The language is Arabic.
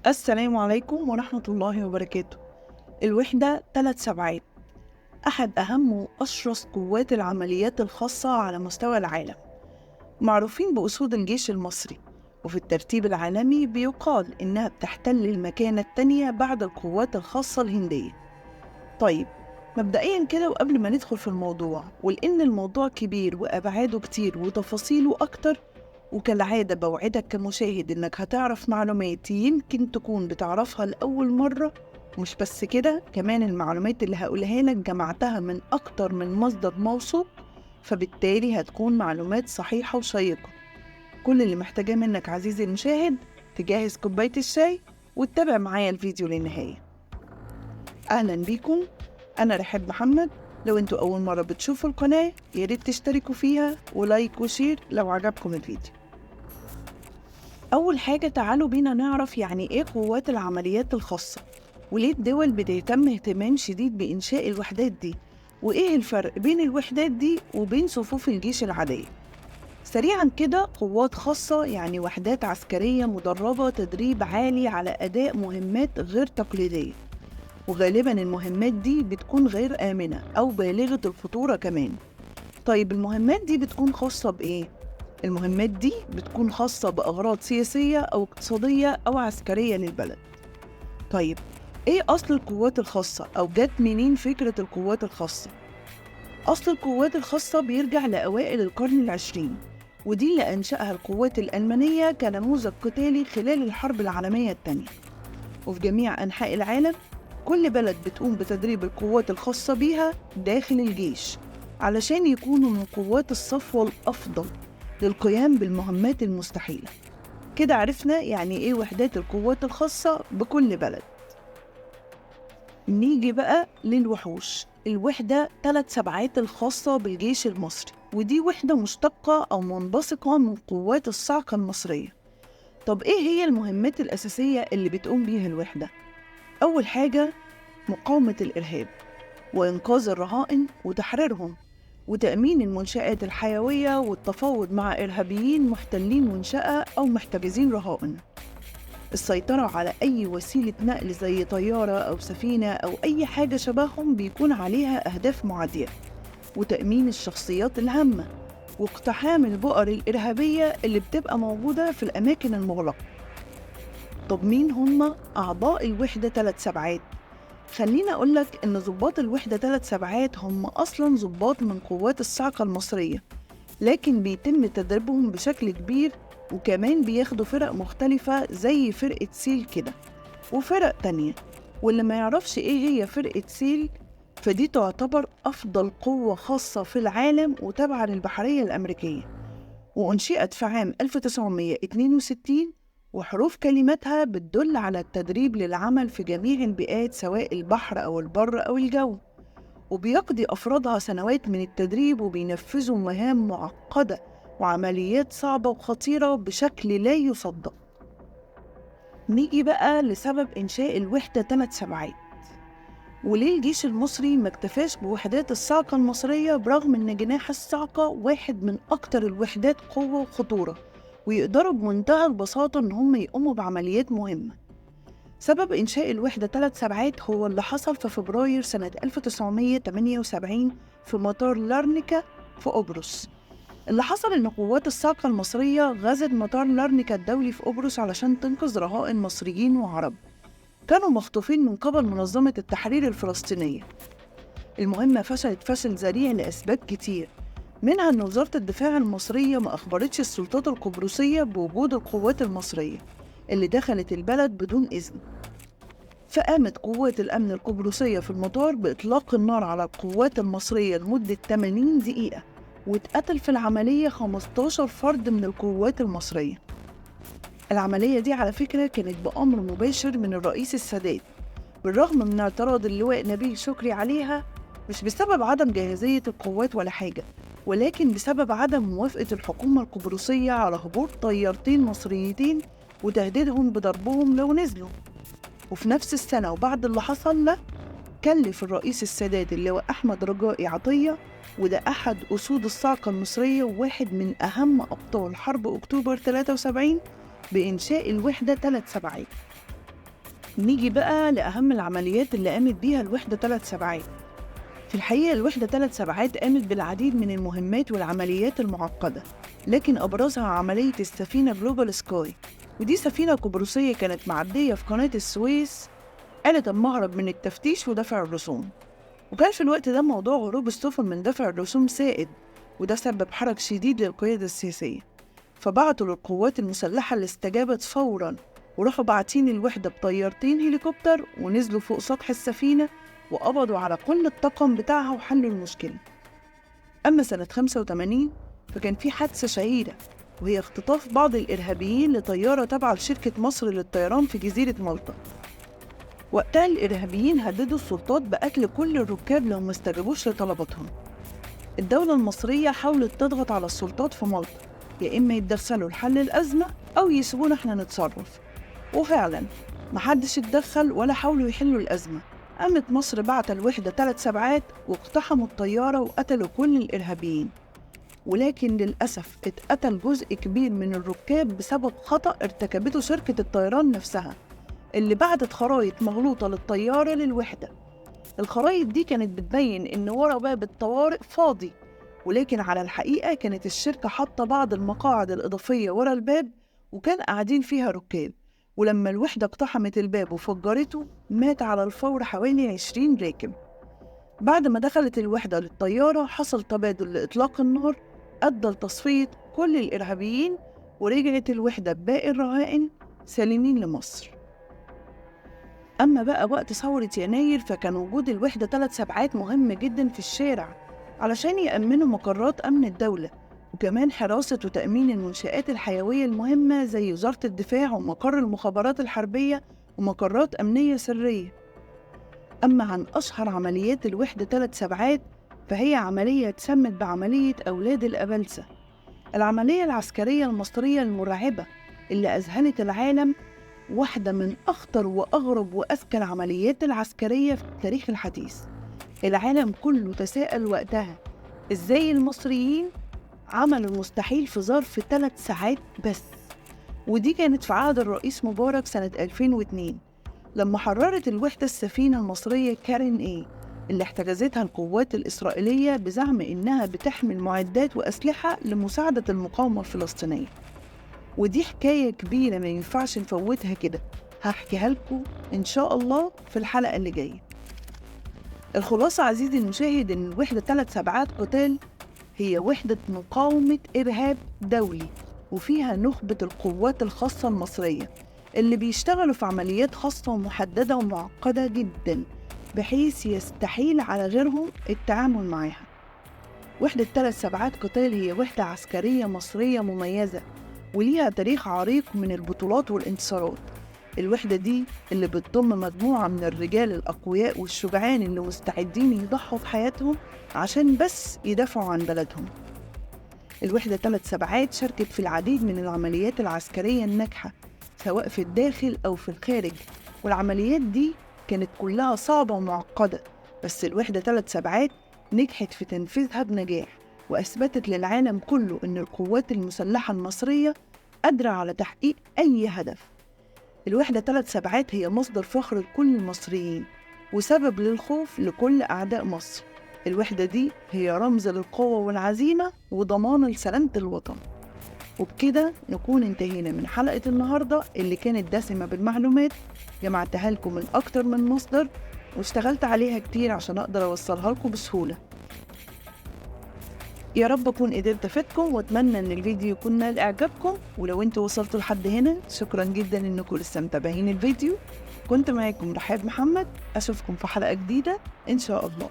السلام عليكم ورحمة الله وبركاته. الوحدة 3 سبعات، أحد أهم وأشرس قوات العمليات الخاصة على مستوى العالم، معروفين بأسود الجيش المصري، وفي الترتيب العالمي بيقال إنها بتحتل المكانة التانية بعد القوات الخاصة الهندية. طيب، مبدئيا كده وقبل ما ندخل في الموضوع، ولأن الموضوع كبير وأبعاده كتير وتفاصيله أكتر، وكالعادة بوعدك كمشاهد إنك هتعرف معلومات يمكن تكون بتعرفها لأول مرة. مش بس كده، كمان المعلومات اللي هقولها لك جمعتها من أكتر من مصدر موثوق، فبالتالي هتكون معلومات صحيحة وشيقة. كل اللي محتاجاه منك عزيزي المشاهد تجهز كوباية الشاي وتتابع معايا الفيديو للنهاية. أهلا بيكم، أنا رحاب محمد. لو انتوا أول مرة بتشوفوا القناة ياريت تشتركوا فيها ولايك وشير لو عجبكم الفيديو. أول حاجة تعالوا بينا نعرف يعني إيه قوات العمليات الخاصة، وليه الدول بتهتم اهتمام شديد بإنشاء الوحدات دي، وإيه الفرق بين الوحدات دي وبين صفوف الجيش العادية. سريعا كده، قوات خاصة يعني وحدات عسكرية مدربة تدريب عالي على أداء مهمات غير تقليدية، وغالبا المهمات دي بتكون غير آمنة أو بالغة الخطورة كمان. طيب، المهمات دي بتكون خاصة بإيه؟ المهمات دي بتكون خاصة بأغراض سياسية أو اقتصادية أو عسكرية للبلد. طيب، إيه أصل القوات الخاصة أو جت منين فكرة القوات الخاصة؟ أصل القوات الخاصة بيرجع لأوائل القرن العشرين، ودي اللي أنشأها القوات الألمانية كنموذج قتالي خلال الحرب العالمية الثانية. وفي جميع أنحاء العالم كل بلد بتقوم بتدريب القوات الخاصة بيها داخل الجيش، علشان يكونوا من قوات الصفوة الأفضل للقيام بالمهمات المستحيلة. كده عرفنا يعني إيه وحدات القوات الخاصة بكل بلد. نيجي بقى للوحوش. الوحدة 3 سبعات الخاصة بالجيش المصري، ودي وحدة مشتقة أو منبثقة من قوات الصاعقة المصرية. طب إيه هي المهمات الأساسية اللي بتقوم بيها الوحدة؟ أول حاجة، مقاومة الإرهاب وإنقاذ الرهائن وتحريرهم، وتأمين المنشآت الحيوية والتفاوض مع إرهابيين محتلين منشأة أو محتجزين رهائن، السيطرة على أي وسيلة نقل زي طيارة أو سفينة أو أي حاجة شبههم بيكون عليها أهداف معادية، وتأمين الشخصيات الهامة، واقتحام البؤر الإرهابية اللي بتبقى موجودة في الأماكن المغلقة. طب مين هم أعضاء الوحدة 3 سبعات؟ خليني أقولك إن ضباط الوحدة 3 سبعات هم أصلاً ضباط من قوات الصاعقة المصرية، لكن بيتم تدريبهم بشكل كبير، وكمان بياخدوا فرق مختلفة زي فرقة سيل كده وفرق تانية. واللي ما يعرفش إيه هي فرقة سيل، فدي تعتبر أفضل قوة خاصة في العالم وتابعة للبحرية الأمريكية، وأنشئت في عام 1962، وحروف كلماتها بتدل على التدريب للعمل في جميع البيئات سواء البحر أو البر أو الجو، وبيقضي أفرادها سنوات من التدريب وبينفذوا مهام معقدة وعمليات صعبة وخطيرة بشكل لا يصدق. نيجي بقى لسبب إنشاء الوحدة 3 سبعات، وليه الجيش المصري ما اكتفاش بوحدات الصاعقة المصرية برغم إن جناح الصاعقة واحد من أكتر الوحدات قوة وخطورة، ويقدروا بمنتهى البساطة إن هم يقوموا بعمليات مهمة. سبب إنشاء الوحدة 3 سبعات هو اللي حصل في فبراير سنة 1978 في مطار لارنيكا في قبرص. اللي حصل إن قوات الصاعقة المصرية غزت مطار لارنيكا الدولي في قبرص علشان تنقذ رهائن مصريين وعرب كانوا مخطوفين من قبل منظمة التحرير الفلسطينية. المهمة فشلت فشل ذريع لأسباب كتير، منها أن وزارة الدفاع المصرية ما أخبرتش السلطات القبرصية بوجود القوات المصرية اللي دخلت البلد بدون إذن، فقامت قوات الأمن القبرصية في المطار بإطلاق النار على القوات المصرية لمدة 80 دقيقة، واتقتل في العملية 15 فرد من القوات المصرية. العملية دي على فكرة كانت بأمر مباشر من الرئيس السادات، بالرغم من اعتراض اللواء نبيل شكري عليها، مش بسبب عدم جاهزية القوات ولا حاجة، ولكن بسبب عدم موافقة الحكومة القبرصية على هبوط طيارتين مصريتين وتهديدهم بضربهم لو نزلوا. وفي نفس السنة وبعد اللي حصل له، كلف الرئيس السادات اللواء أحمد رجائي عطية، وده أحد أسود الصاعقة المصرية وواحد من أهم أبطال حرب أكتوبر 73، بإنشاء الوحدة 3 سبعات. نيجي بقى لأهم العمليات اللي قامت بيها الوحدة 3 سبعات. في الحقيقة الوحدة 3 سبعات قامت بالعديد من المهمات والعمليات المعقدة، لكن أبرزها عملية السفينة جلوبال سكاي، ودي سفينة قبرصية كانت معدية في قناة السويس آلة المهرب من التفتيش ودفع الرسوم. وكان في الوقت ده موضوع هروب السفن من دفع الرسوم سائد، وده سبب حرج شديد للقيادة السياسية، فبعتوا للقوات المسلحة اللي استجابت فوراً، وراحوا باعتين الوحدة بطيارتين هليكوبتر ونزلوا فوق سطح السفينة وقبضوا على كل الطاقم بتاعها وحلوا المشكلة. أما سنة 85 فكان في حادثة شهيرة، وهي اختطاف بعض الإرهابيين لطيارة تابعة لشركة مصر للطيران في جزيرة مالطا. وقتها الإرهابيين هددوا السلطات بقتل كل الركاب لو ما استجابوش لطلباتهم. الدولة المصرية حاولت تضغط على السلطات في مالطا، يا إما يتدخلوا لحل الأزمة أو يسيبونا إحنا نتصرف، وفعلا محدش اتدخل ولا حاولوا يحلوا الأزمة. قامت مصر بعت الوحدة 3 سبعات واقتحموا الطيارة وقتلوا كل الإرهابيين، ولكن للأسف اتقتل جزء كبير من الركاب بسبب خطأ ارتكبته شركة الطيران نفسها اللي بعتت خرايط مغلوطة للطيارة للوحدة. الخرايط دي كانت بتبين إن ورا باب الطوارئ فاضي، ولكن على الحقيقة كانت الشركة حاطة بعض المقاعد الإضافية ورا الباب وكان قاعدين فيها ركاب، ولما الوحدة اقتحمت الباب وفجرته مات على الفور حوالي 20 راكب. بعد ما دخلت الوحدة للطيارة حصل تبادل لإطلاق النار أدى لتصفية كل الإرهابيين، ورجعت الوحدة بباقي الرهائن سالمين لمصر. أما بقى وقت ثورة يناير فكان وجود الوحدة 3 سبعات مهم جدا في الشارع علشان يأمنوا مقرات أمن الدولة، وكمان حراسة وتأمين المنشآت الحيوية المهمة زي وزارة الدفاع ومقر المخابرات الحربية ومقرات أمنية سرية. أما عن أشهر عمليات الوحدة 3 سبعات فهي عملية تسمت بعملية أولاد الأبلسة، العملية العسكرية المصرية المرعبة اللي أذهلت العالم، واحدة من أخطر وأغرب وأذكى العمليات العسكرية في التاريخ الحديث. العالم كله تساءل وقتها إزاي المصريين عملوا المستحيل في ظرف 3 ساعات بس، ودي كانت في عهد الرئيس مبارك سنة 2002 لما حررت الوحدة السفينة المصرية كارين إيه اللي احتجزتها القوات الإسرائيلية بزعم إنها بتحمل معدات وأسلحة لمساعدة المقاومة الفلسطينية. ودي حكاية كبيرة ما ينفعش نفوتها كده، هحكيها لكم إن شاء الله في الحلقة اللي جاية. الخلاصة عزيزي المشاهد إن الوحدة 3 سبعات قتال هي وحدة مقاومة إرهاب دولي، وفيها نخبة القوات الخاصة المصرية اللي بيشتغلوا في عمليات خاصة ومحددة ومعقدة جدا بحيث يستحيل على غيرهم التعامل معها. وحدة 3 سبعات قتال هي وحدة عسكرية مصرية مميزة وليها تاريخ عريق من البطولات والانتصارات. الوحدة دي اللي بتضم مجموعة من الرجال الأقوياء والشجعان اللي مستعدين يضحوا بحياتهم عشان بس يدافعوا عن بلدهم. الوحدة 3 سبعات شاركت في العديد من العمليات العسكرية الناجحة سواء في الداخل أو في الخارج، والعمليات دي كانت كلها صعبة ومعقدة، بس الوحدة 3 سبعات نجحت في تنفيذها بنجاح وأثبتت للعالم كله إن القوات المسلحة المصرية قادرة على تحقيق أي هدف. الوحدة 3 سبعات هي مصدر فخر لكل المصريين وسبب للخوف لكل أعداء مصر. الوحدة دي هي رمز للقوة والعزيمة وضمان لسلامة الوطن. وبكده نكون انتهينا من حلقة النهاردة اللي كانت دسمة بالمعلومات، جمعتها لكم من أكتر من مصدر واشتغلت عليها كتير عشان أقدر أوصلها لكم بسهولة. يا رب أكون قدرت أفيدكم، وأتمنى إن الفيديو يكون نال إعجابكم، ولو أنتوا وصلتوا لحد هنا شكرا جدا إنكم لسه متابعين الفيديو. كنت معاكم رحاب محمد، أشوفكم في حلقة جديدة إن شاء الله.